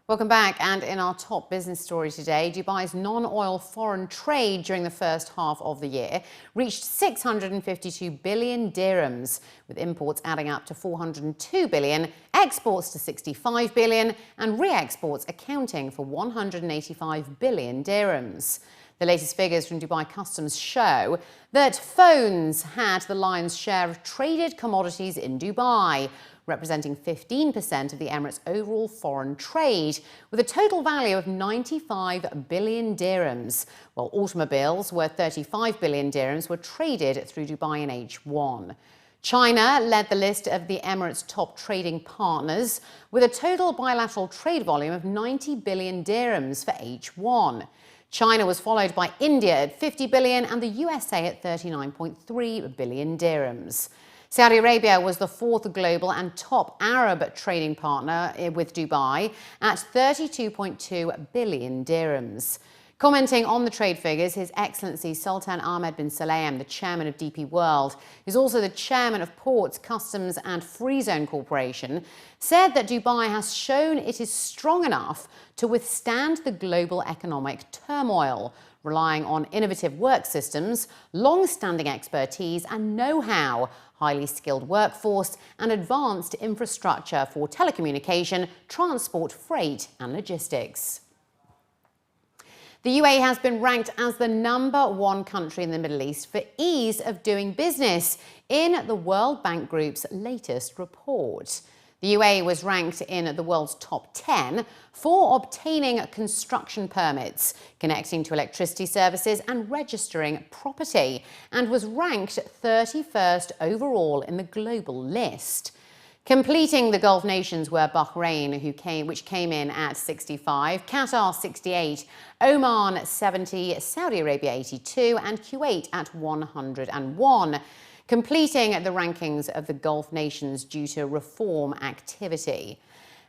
Welcome back, and in our top business story today, Dubai's non-oil foreign trade during the first half of the year reached 652 billion dirhams, with imports adding up to 402 billion, exports to 65 billion, and re-exports accounting for 185 billion dirhams. The latest figures from Dubai Customs show that phones had the lion's share of traded commodities in Dubai, representing 15% of the Emirates' overall foreign trade, with a total value of 95 billion dirhams, while automobiles worth 35 billion dirhams were traded through Dubai in H1. China led the list of the Emirates' top trading partners, with a total bilateral trade volume of 90 billion dirhams for H1. China was followed by India at 50 billion and the USA at 39.3 billion dirhams. Saudi Arabia was the fourth global and top Arab trading partner with Dubai at 32.2 billion dirhams. Commenting on the trade figures, His Excellency Sultan Ahmed bin Sulayem, the chairman of DP World, who's also the chairman of Ports, Customs and Free Zone Corporation, said that Dubai has shown it is strong enough to withstand the global economic turmoil, relying on innovative work systems, long-standing expertise and know-how, highly skilled workforce and advanced infrastructure for telecommunication, transport, freight and logistics. The UAE has been ranked as the #1 country in the Middle East for ease of doing business in the World Bank Group's latest report. The UAE was ranked in the world's top 10 for obtaining construction permits, connecting to electricity services and registering property, and was ranked 31st overall in the global list. Completing the Gulf nations were Bahrain, which came in at 65, Qatar 68, Oman 70, Saudi Arabia 82, and Kuwait at 101. Completing the rankings of the Gulf nations due to reform activity.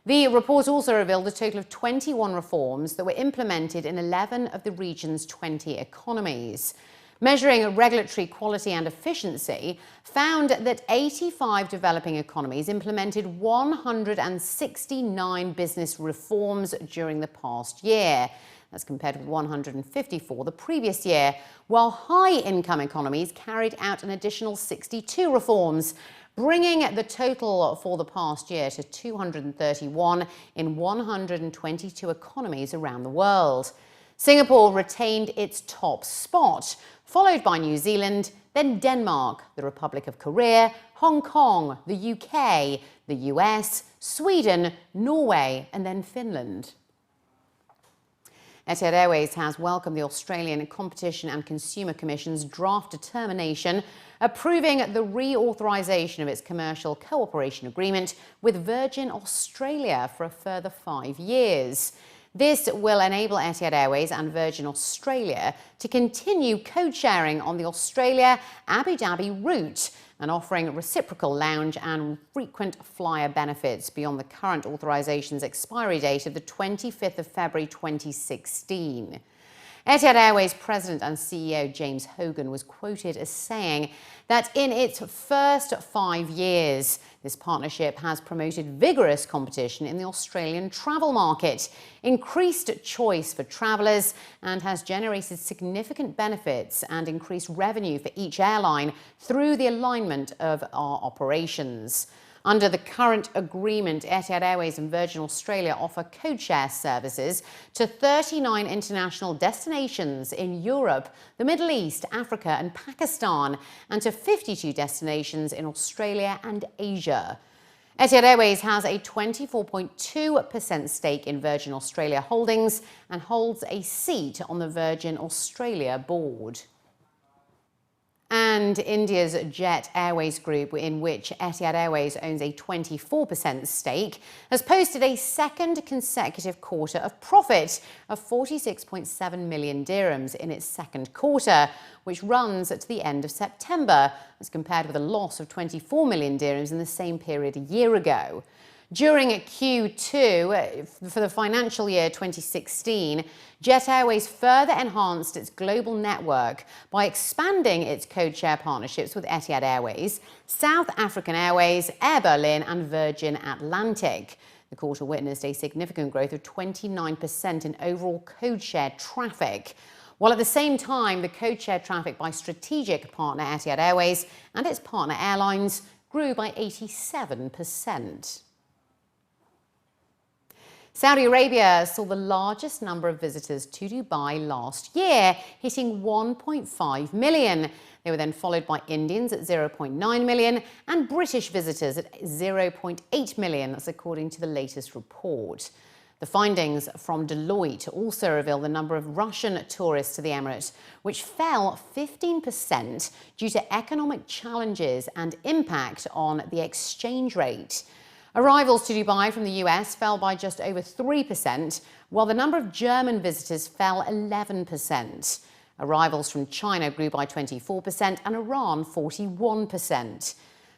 The report also revealed a total of 21 reforms that were implemented in 11 of the region's 20 economies. Measuring regulatory quality and efficiency found that 85 developing economies implemented 169 business reforms during the past year. That's compared with 154 the previous year, while high-income economies carried out an additional 62 reforms, bringing the total for the past year to 231 in 122 economies around the world. Singapore retained its top spot, followed by New Zealand, then Denmark, the Republic of Korea, Hong Kong, the UK, the US, Sweden, Norway, and then Finland. Etihad Airways has welcomed the Australian Competition and Consumer Commission's draft determination approving the reauthorisation of its commercial cooperation agreement with Virgin Australia for a further 5 years. This will enable Etihad Airways and Virgin Australia to continue code-sharing on the Australia-Abu Dhabi route and offering reciprocal lounge and frequent flyer benefits beyond the current authorisation's expiry date of the 25th of February 2016. Etihad Airways President and CEO James Hogan was quoted as saying that in its first 5 years, this partnership has promoted vigorous competition in the Australian travel market, increased choice for travellers, and has generated significant benefits and increased revenue for each airline through the alignment of our operations. Under the current agreement, Etihad Airways and Virgin Australia offer codeshare services to 39 international destinations in Europe, the Middle East, Africa and Pakistan, and to 52 destinations in Australia and Asia. Etihad Airways has a 24.2% stake in Virgin Australia Holdings and holds a seat on the Virgin Australia board. And India's Jet Airways group, in which Etihad Airways owns a 24% stake, has posted a second consecutive quarter of profit of 46.7 million dirhams in its second quarter, which runs to the end of September, as compared with a loss of 24 million dirhams in the same period a year ago. During Q2 for the financial year 2016, Jet Airways further enhanced its global network by expanding its codeshare partnerships with Etihad Airways, South African Airways, Air Berlin and Virgin Atlantic. The quarter witnessed a significant growth of 29% in overall codeshare traffic, while at the same time, the codeshare traffic by strategic partner Etihad Airways and its partner airlines grew by 87%. Saudi Arabia saw the largest number of visitors to Dubai last year, hitting 1.5 million. They were then followed by Indians at 0.9 million and British visitors at 0.8 million, that's according to the latest report. The findings from Deloitte also reveal the number of Russian tourists to the Emirates, which fell 15% due to economic challenges and impact on the exchange rate. Arrivals to Dubai from the US fell by just over 3%, while the number of German visitors fell 11%. Arrivals from China grew by 24% and Iran 41%.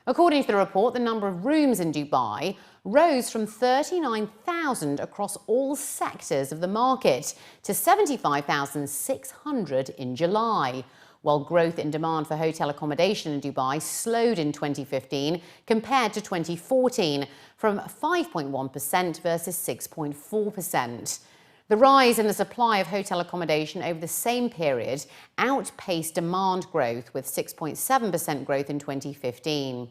According to the report, the number of rooms in Dubai rose from 39,000 across all sectors of the market to 75,600 in July, while growth in demand for hotel accommodation in Dubai slowed in 2015 compared to 2014, from 5.1% versus 6.4%. The rise in the supply of hotel accommodation over the same period outpaced demand growth, with 6.7% growth in 2015.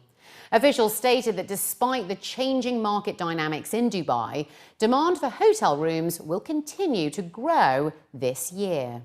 Officials stated that despite the changing market dynamics in Dubai, demand for hotel rooms will continue to grow this year.